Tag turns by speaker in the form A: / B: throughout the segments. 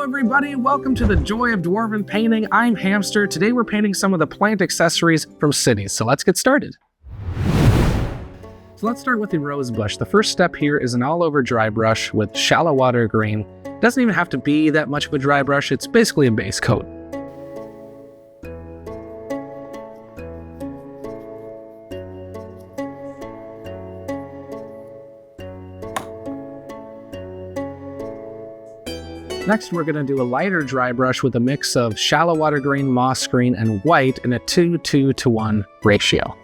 A: everybody, welcome to the Joy of Dwarven Painting. I'm Hamster. Today we're painting some of the plant accessories from cities, so let's get started. So let's start with the rose bush. The first step here is an all-over dry brush with shallow water green. It doesn't even have to be that much of a dry brush, it's basically a base coat. Next, we're going to do a lighter dry brush with a mix of shallow water green, moss green, and white in a 2:2:1 ratio.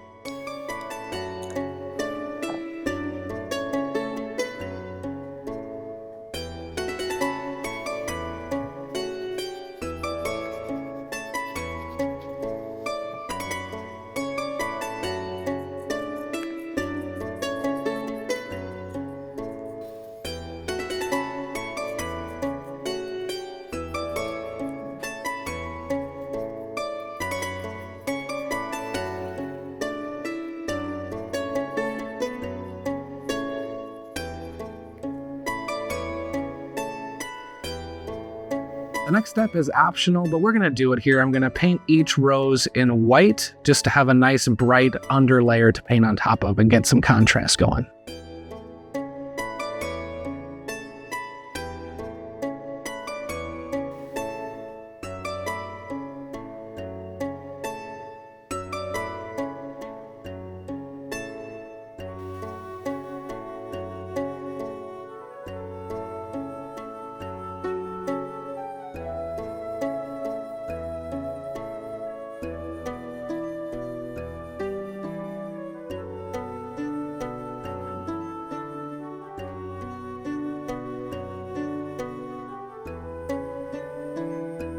A: The next step is optional, but we're going to do it here. I'm going to paint each rose in white just to have a nice bright underlayer to paint on top of and get some contrast going.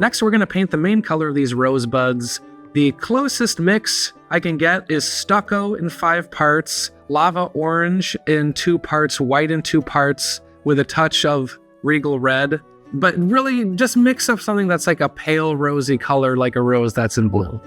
A: Next, we're going to paint the main color of these rosebuds. The closest mix I can get is stucco in 5 parts, lava orange in 2 parts, white in 2 parts, with a touch of regal red. But really, just mix up something that's like a pale rosy color, like a rose that's in bloom.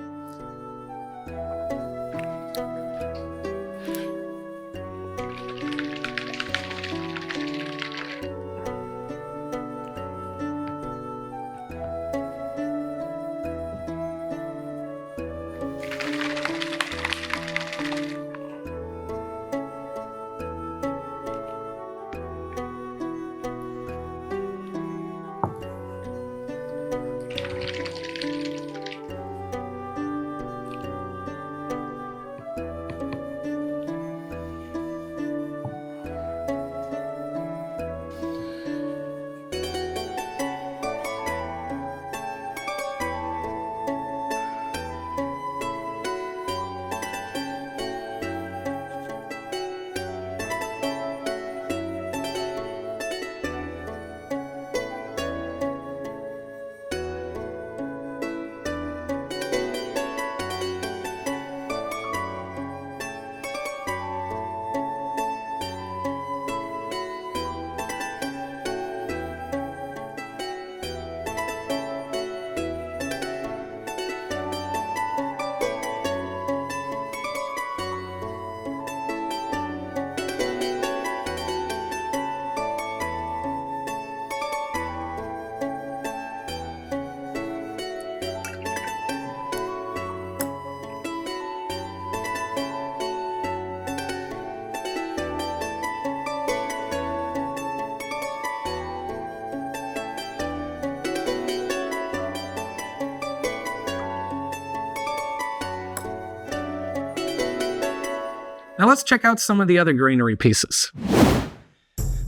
A: Now let's check out some of the other greenery pieces.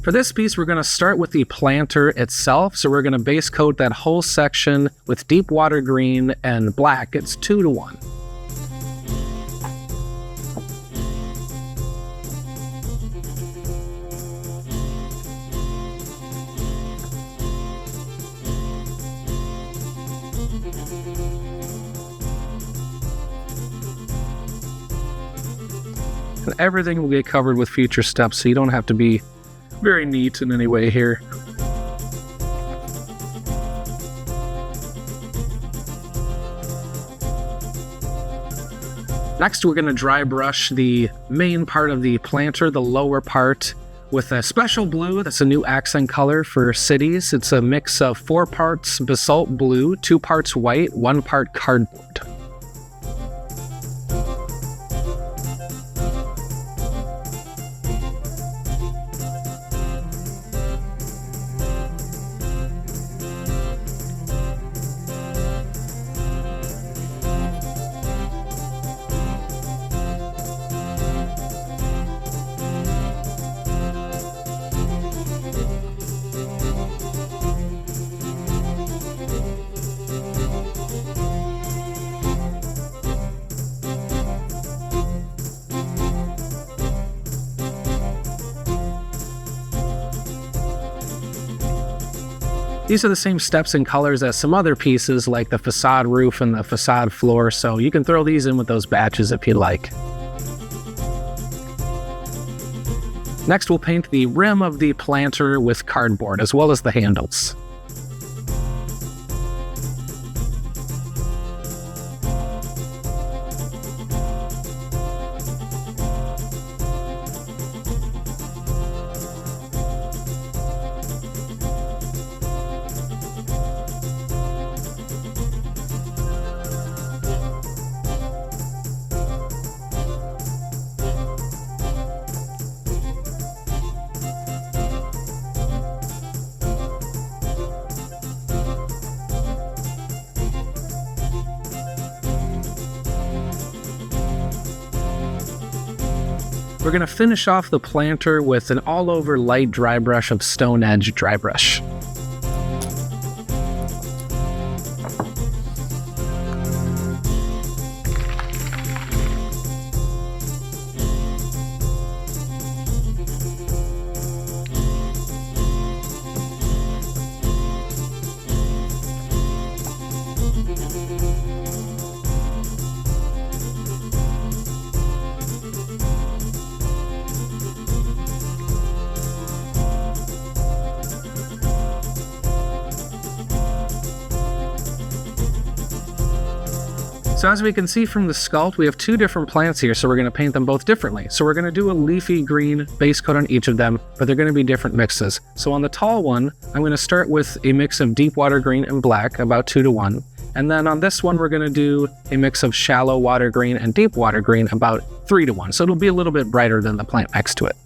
A: For this piece, we're going to start with the planter itself. So we're going to base coat that whole section with deep water green and black. It's 2:1. And everything will get covered with future steps, so you don't have to be very neat in any way here. Next, we're going to dry brush the main part of the planter, the lower part, with a special blue that's a new accent color for cities. It's a mix of 4 parts basalt blue, 2 parts white, 1 part cardboard. These are the same steps and colors as some other pieces like the facade roof and the facade floor, so you can throw these in with those batches if you'd like. Next, we'll paint the rim of the planter with cardboard, as well as the handles. We're going to finish off the planter with an all-over light dry brush of Stone Edge dry brush. So as we can see from the sculpt, we have 2 different plants here, so we're going to paint them both differently. So we're going to do a leafy green base coat on each of them, but they're going to be different mixes. So on the tall one, I'm going to start with a mix of deep water green and black, about 2 to 1. And then on this one, we're going to do a mix of shallow water green and deep water green, about 3 to 1. So it'll be a little bit brighter than the plant next to it.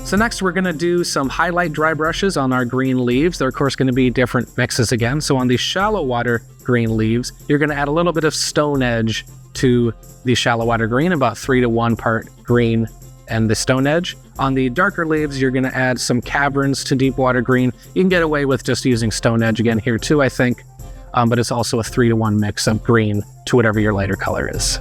A: So next we're going to do some highlight dry brushes on our green leaves. They're of course going to be different mixes again. So on the shallow water green leaves, you're going to add a little bit of Stone Edge to the shallow water green, about 3 to 1 part green and the Stone Edge. On the darker leaves, you're going to add some Caverns to deep water green. You can get away with just using Stone Edge again here too, I think. But it's also a 3 to 1 mix of green to whatever your lighter color is.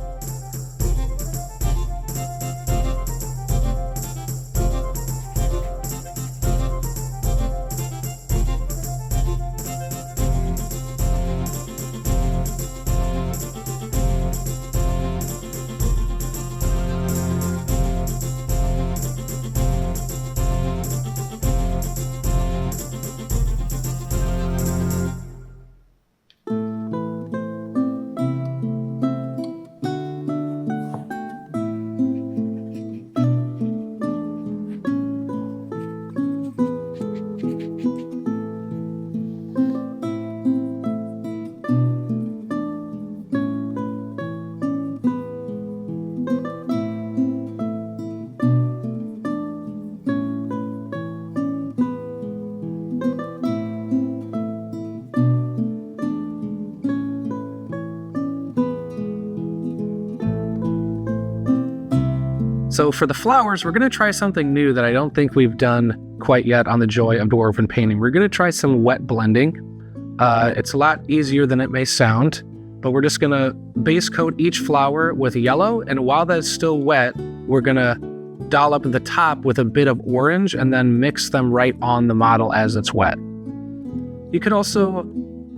A: So for the flowers, we're going to try something new that I don't think we've done quite yet on the joy of dwarven painting. We're going to try some wet blending. It's a lot easier than it may sound, but we're just going to base coat each flower with yellow, and while that's still wet, we're going to dollop the top with a bit of orange and then mix them right on the model as it's wet. You could also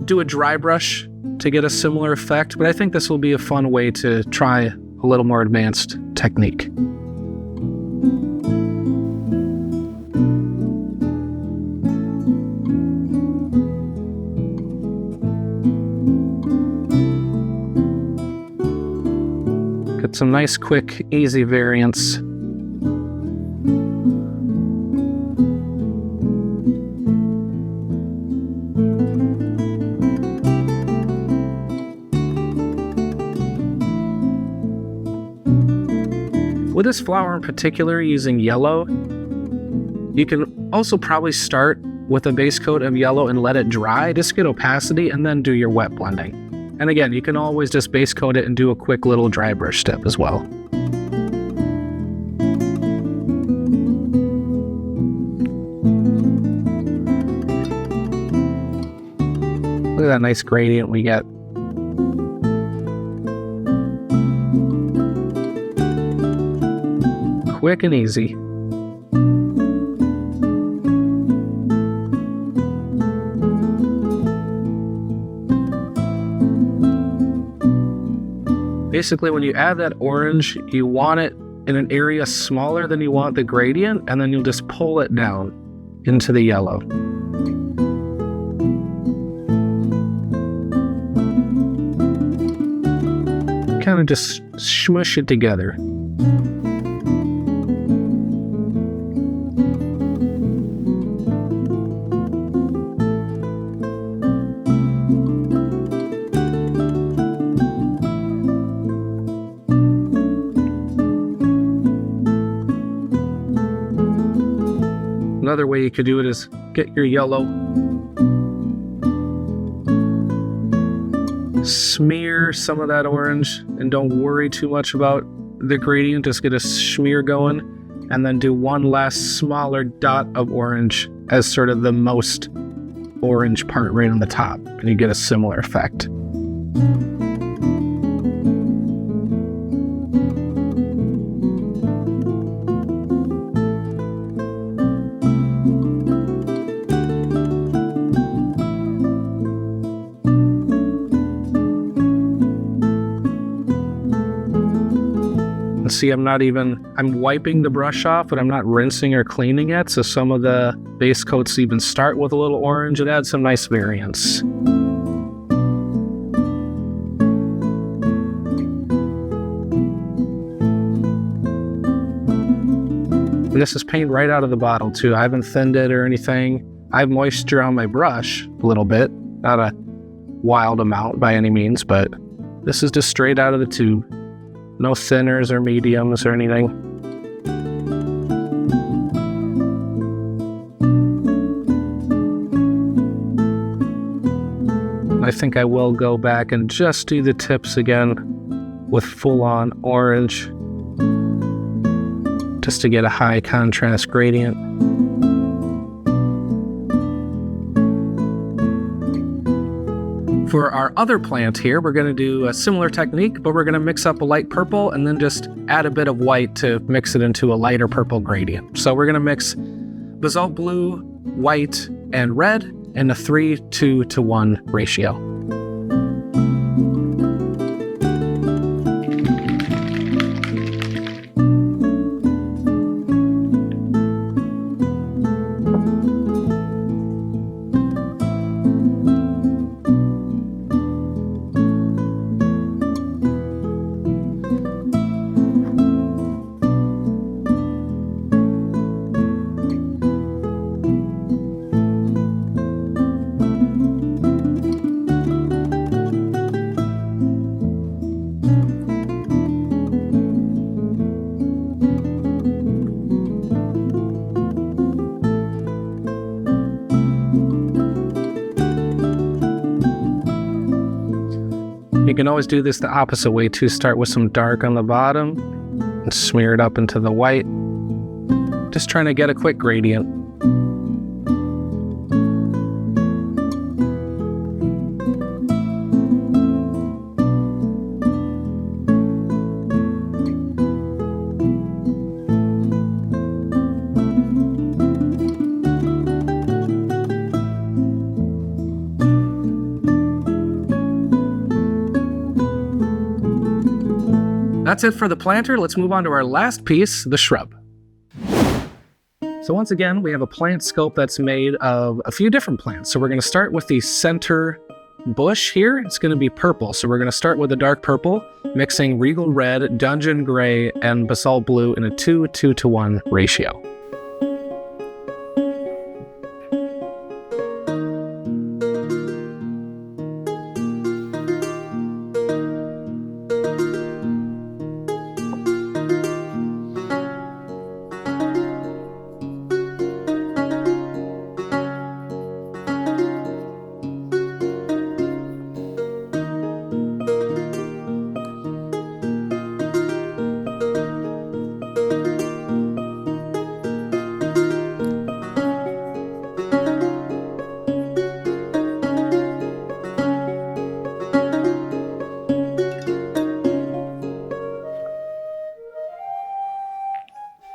A: do a dry brush to get a similar effect, but I think this will be a fun way to try a little more advanced technique. Get some nice, quick, easy variants. With this flower in particular, using yellow, you can also probably start with a base coat of yellow and let it dry, just get opacity, and then do your wet blending. And again, you can always just base coat it and do a quick little dry brush step as well. Look at that nice gradient we get. Quick and easy. Basically, when you add that orange, you want it in an area smaller than you want the gradient, and then you'll just pull it down into the yellow. Kind of just smush it together. Another way you could do it is get your yellow, smear some of that orange, and don't worry too much about the gradient. Just get a smear going, and then do one last smaller dot of orange as sort of the most orange part right on the top, and you get a similar effect. See, I'm wiping the brush off, but I'm not rinsing or cleaning it, so some of the base coats even start with a little orange and add some nice variance. And this is paint right out of the bottle too. I haven't thinned it or anything. I have moisture on my brush a little bit, not a wild amount by any means, but this is just straight out of the tube. No thinners or mediums or anything. I think I will go back and just do the tips again with full-on orange, just to get a high contrast gradient. For our other plant here, we're going to do a similar technique, but we're going to mix up a light purple and then just add a bit of white to mix it into a lighter purple gradient. So we're going to mix basalt blue, white, and red in a 3:2:1 ratio. You can always do this the opposite way too. Start with some dark on the bottom and smear it up into the white. Just trying to get a quick gradient. That's it for the planter. Let's move on to our last piece, the shrub. So once again, we have a plant scope that's made of a few different plants. So we're going to start with the center bush here. It's going to be purple. So we're going to start with a dark purple, mixing regal red, dungeon gray, and basalt blue in a 2:2:1 ratio.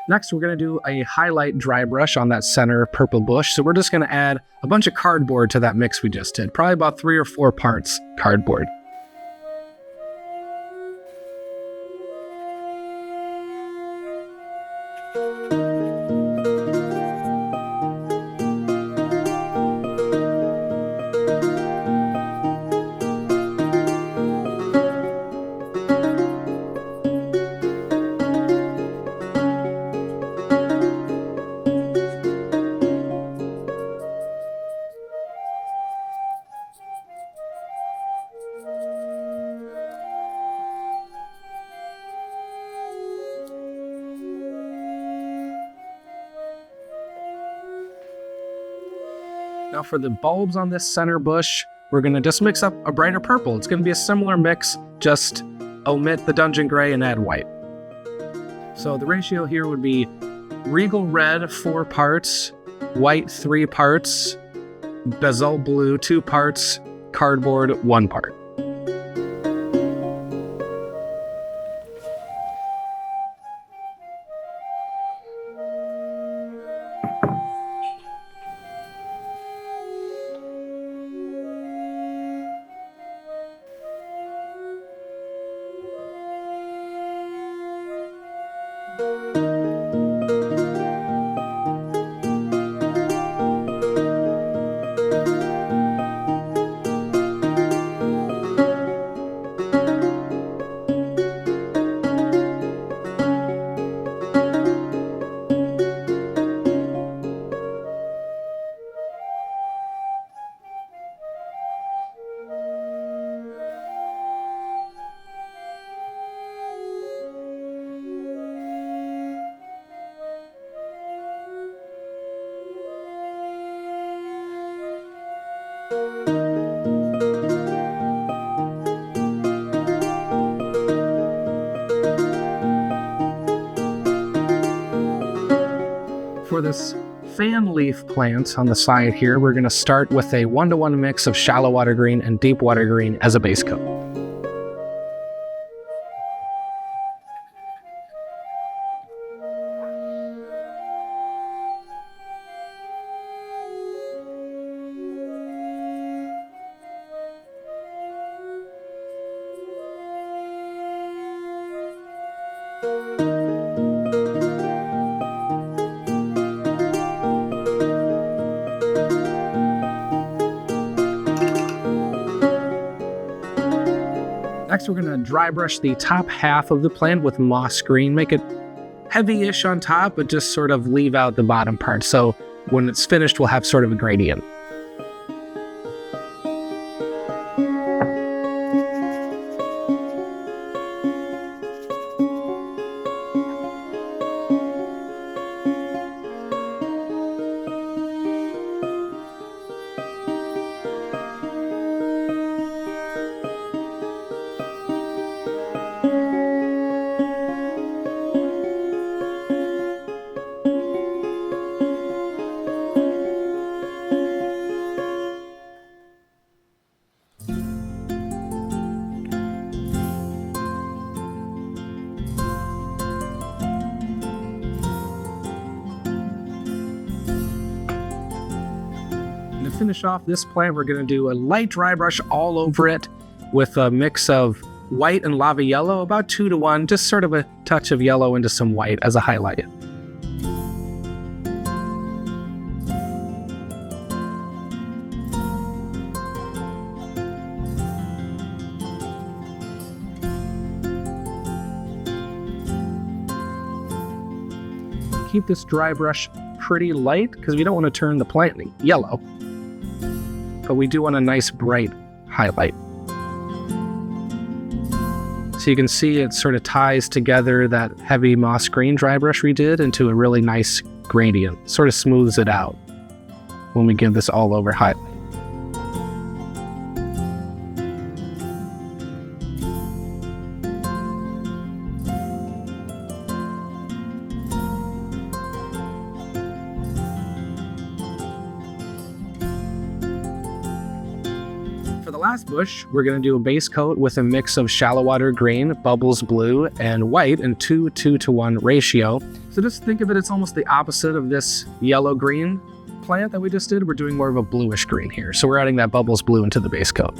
A: Next, we're going to do a highlight dry brush on that center purple bush. So we're just going to add a bunch of cardboard to that mix we just did. Probably about 3 or 4 parts cardboard. Now for the bulbs on this center bush, we're going to just mix up a brighter purple. It's going to be a similar mix, just omit the dungeon gray and add white. So the ratio here would be regal red 4 parts, white 3 parts, basalt blue 2 parts, cardboard 1 part. For this fan leaf plant on the side here, we're going to start with a 1:1 mix of shallow water green and deep water green as a base coat. Next, we're going to dry brush the top half of the plant with moss green. Make it heavy-ish on top, but just sort of leave out the bottom part. So when it's finished, we'll have sort of a gradient. Finish off this plant, we're going to do a light dry brush all over it with a mix of white and lava yellow, about 2-to-1, just sort of a touch of yellow into some white as a highlight. Keep this dry brush pretty light because we don't want to turn the plant yellow, but we do want a nice bright highlight. So you can see it sort of ties together that heavy moss green dry brush we did into a really nice gradient, sort of smooths it out when we give this all over highlight. Last bush, we're going to do a base coat with a mix of shallow water green, bubbles blue, and white in 2:1 ratio. So just think of it, it's almost the opposite of this yellow-green plant that we just did. We're doing more of a bluish green here. So we're adding that bubbles blue into the base coat.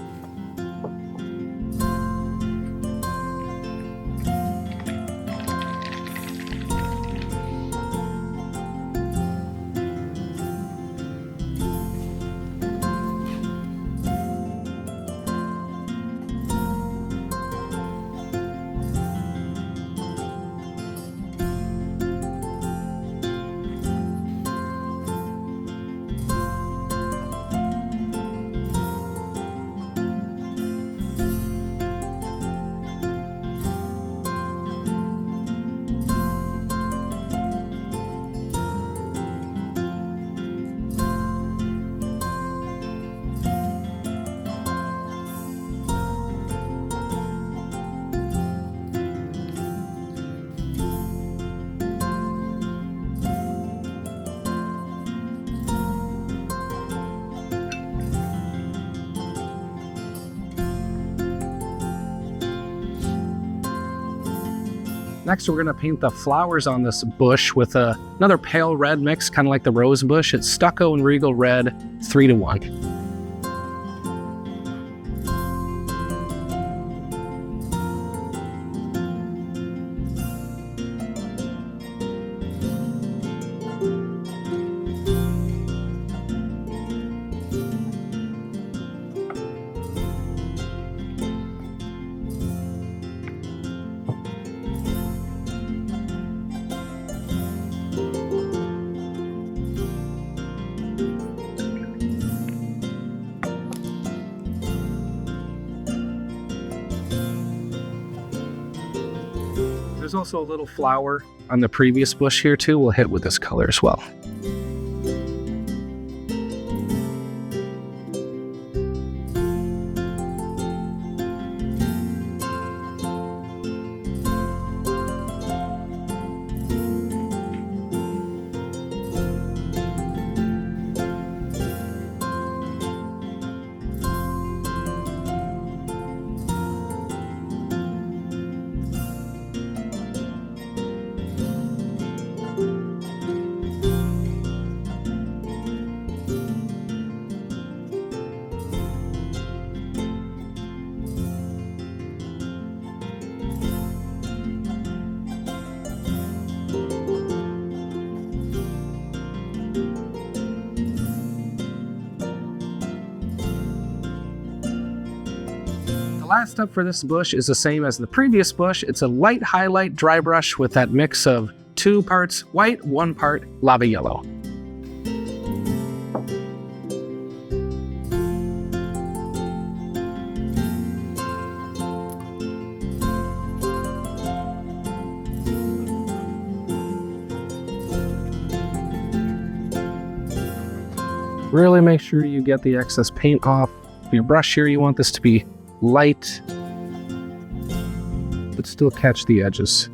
A: Next, we're going to paint the flowers on this bush with another pale red mix, kind of like the rose bush. It's stucco and regal red, 3:1. There's also a little flower on the previous bush here too. We'll hit with this color as well. Last up for this bush is the same as the previous bush. It's a light highlight dry brush with that mix of 2 parts white, 1 part lava yellow. Really make sure you get the excess paint off your brush here. You want this to be light, but still catch the edges.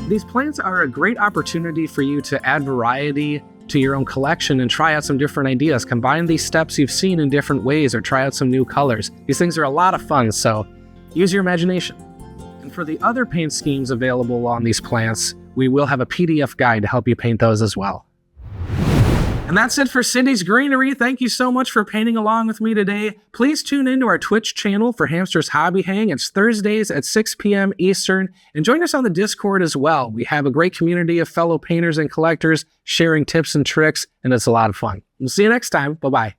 A: These plants are a great opportunity for you to add variety to your own collection and try out some different ideas. Combine these steps you've seen in different ways or try out some new colors. These things are a lot of fun, so use your imagination. And for the other paint schemes available on these plants, we will have a PDF guide to help you paint those as well. And that's it for Cindy's Greenery. Thank you so much for painting along with me today. Please tune into our Twitch channel for Hamster's Hobby Hang. It's Thursdays at 6 p.m. Eastern. And join us on the Discord as well. We have a great community of fellow painters and collectors sharing tips and tricks, and it's a lot of fun. We'll see you next time. Bye-bye.